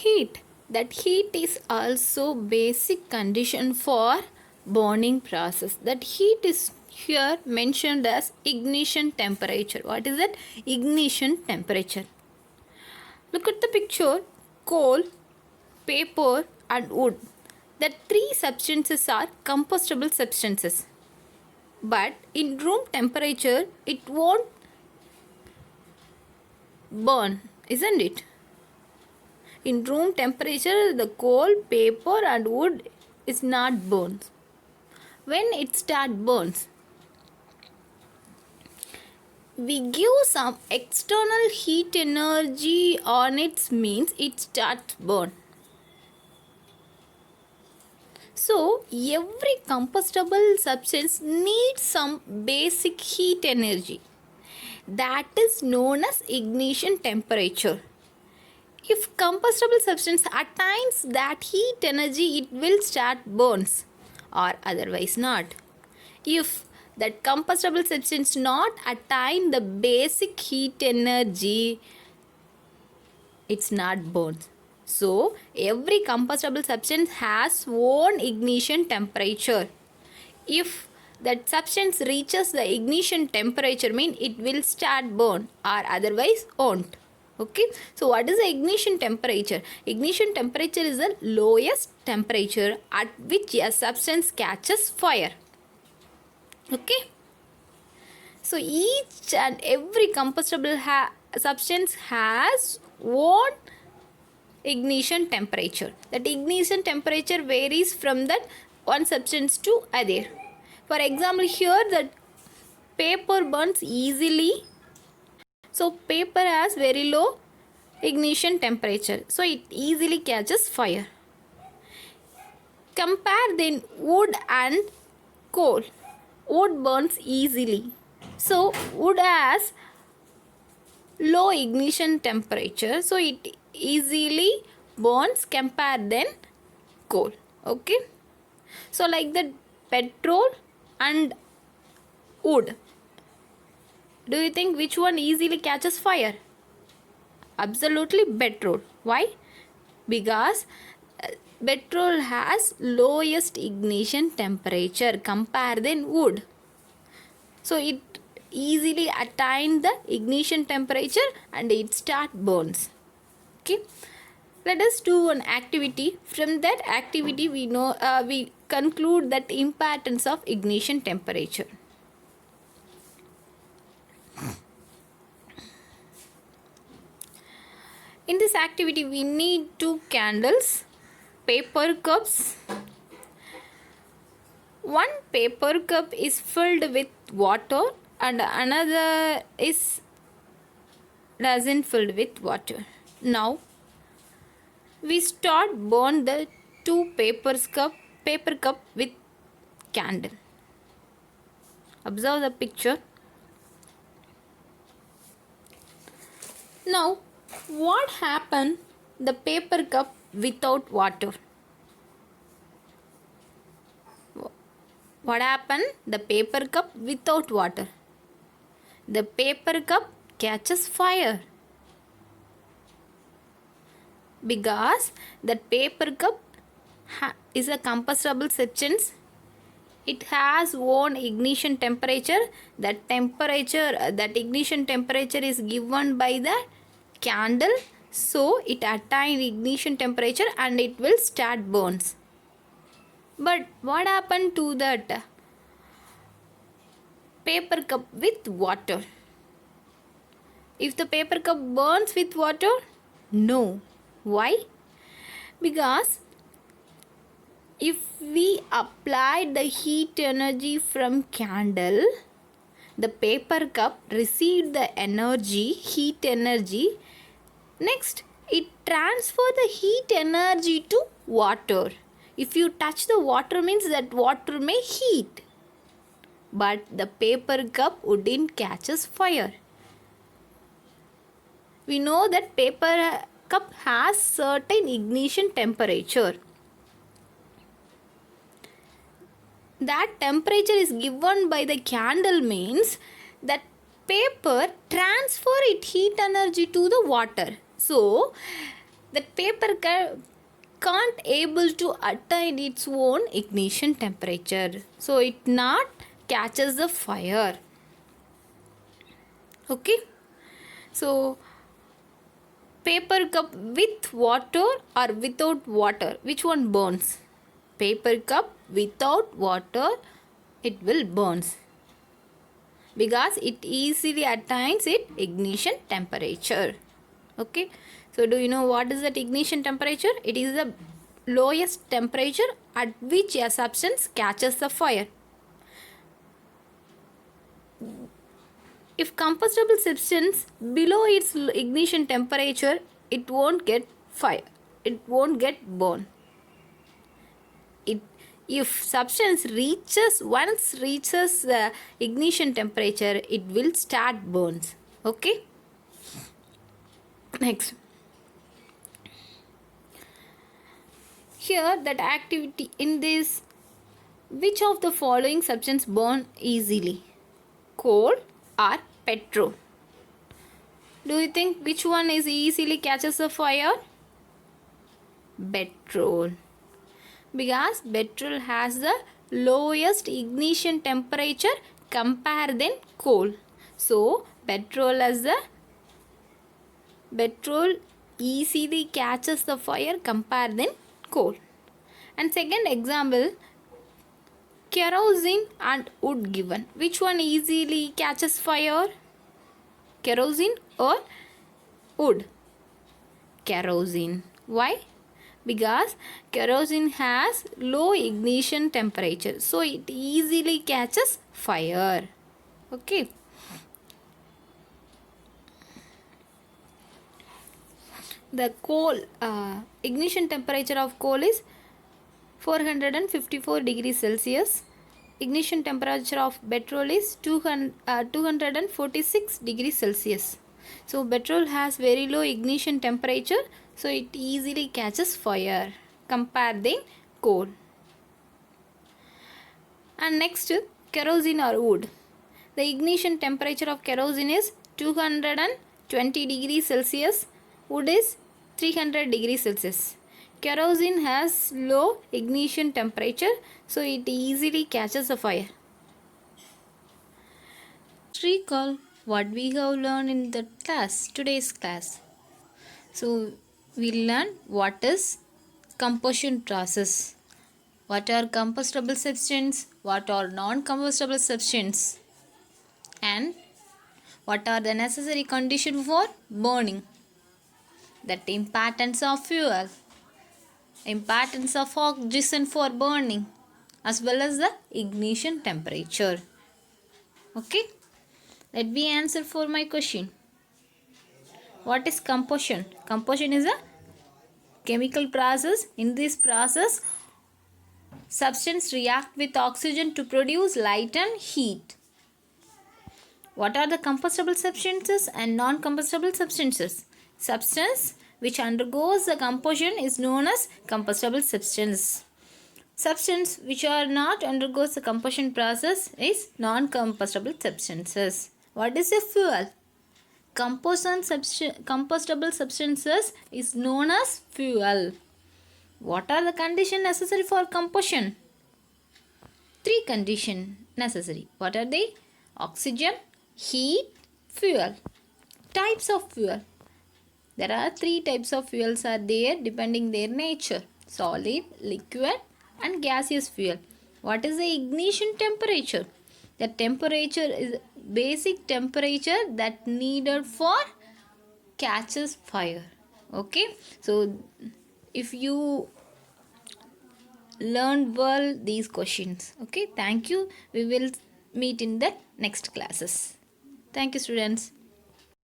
heat. That heat is also basic condition for burning process. That heat is here mentioned as ignition temperature. What is it? Ignition temperature. Look at the picture. Coal, paper and wood. The three substances are combustible substances. But in room temperature, it won't burn, isn't it? In room temperature, the coal, paper and wood is not burns. When it start burns, we give some external heat energy on its means it starts burn. So every combustible substance needs some basic heat energy. That is known as ignition temperature. If combustible substance attains that heat energy, it will start burns or otherwise not. If that combustible substance not attain the basic heat energy, it's not burns. So every combustible substance has own ignition temperature. If that substance reaches the ignition temperature, mean it will start burn or otherwise won't. Okay, so what is the ignition temperature? Ignition temperature is the lowest temperature at which a substance catches fire. Okay, so each and every combustible substance has own ignition temperature. That ignition temperature varies from that one substance to other. For example, here the paper burns easily. So paper has very low ignition temperature. So it easily catches fire. Compare then wood and coal. Wood burns easily. So wood has low ignition temperature. So it easily burns compared than coal. Okay. So like that petrol and wood. Do you think which one easily catches fire? Absolutely petrol. Why? Because petrol has lowest ignition temperature compared than wood. So it easily attain the ignition temperature and it start burns. Okay. Let us do an activity. From that activity we know we conclude that importance of ignition temperature. In this activity we need 2 candles, paper cups. One paper cup is filled with water and another is doesn't filled with water. Now we start burn the 2 paper cup with candle. Observe the picture. Now what happened the paper cup without water? What happened the paper cup without water? The paper cup catches fire. Because that paper cup is a combustible substance. It has own ignition temperature. That ignition temperature is given by the candle. So it attains ignition temperature and it will start burns. But what happened to that paper cup with water? If the paper cup burns with water? No. Why? Because if we apply the heat energy from candle, the paper cup received the heat energy. Next, it transfer the heat energy to water. If you touch the water, means that water may heat. But the paper cup wouldn't catches fire. We know that paper cup has certain ignition temperature. That temperature is given by the candle, means that paper transfer its heat energy to the water. So That paper can't able to attain its own ignition temperature, so it not catches the fire. Okay, so paper cup with water or without water, which one burns? Paper cup without water, it will burns because it easily attains its ignition temperature. Okay, so do you know what is that ignition temperature? It is the lowest temperature at which a substance catches the fire. If combustible substance below its ignition temperature, it won't get fire, it won't get burned. If substance once reaches the ignition temperature, it will start burns. Okay, next, here that activity in this, which of the following substance burn easily? Coal or petrol? Do you think which one is easily catches the fire? Petrol, because petrol has the lowest ignition temperature compared than coal. So petrol easily catches the fire compared than coal. And second example, kerosene and wood given, which one easily catches fire? Kerosene or wood? Kerosene. Why? Because kerosene has low ignition temperature, so it easily catches fire. Okay, the coal ignition temperature of coal is 454 degrees Celsius. Ignition temperature of petrol is 246 degrees Celsius. So petrol has very low ignition temperature, so it easily catches fire compared to coal. And next, kerosene or wood. The ignition temperature of kerosene is 220 degrees Celsius. Wood is 300 degrees Celsius. Kerosene has low ignition temperature, so it easily catches a fire. Recall what we have learned in the class, today's class. So we learned what is combustion process, what are combustible substance, what are non-combustible substance, and what are the necessary conditions for burning, that importance of fuel, importance of oxygen for burning, as well as the ignition temperature. Okay, let me answer for my question. What is combustion? Combustion is a chemical process. In this process, substance react with oxygen to produce light and heat. What are the combustible substances and non-combustible substances? Substance which undergoes the combustion is known as combustible substance. Substance which are not undergoes the combustion process is non-combustible substances. What is a fuel? Combustible substances is known as fuel. What are the conditions necessary for combustion? 3 conditions necessary. What are they? Oxygen, heat, fuel. Types of fuel. There are 3 types of fuels are there depending their nature: solid, liquid and gaseous fuel. What is the ignition temperature? The temperature is basic temperature that needed for catches fire. Okay, so if you learned well these questions, okay, thank you. We will meet in the next classes. Thank you, students.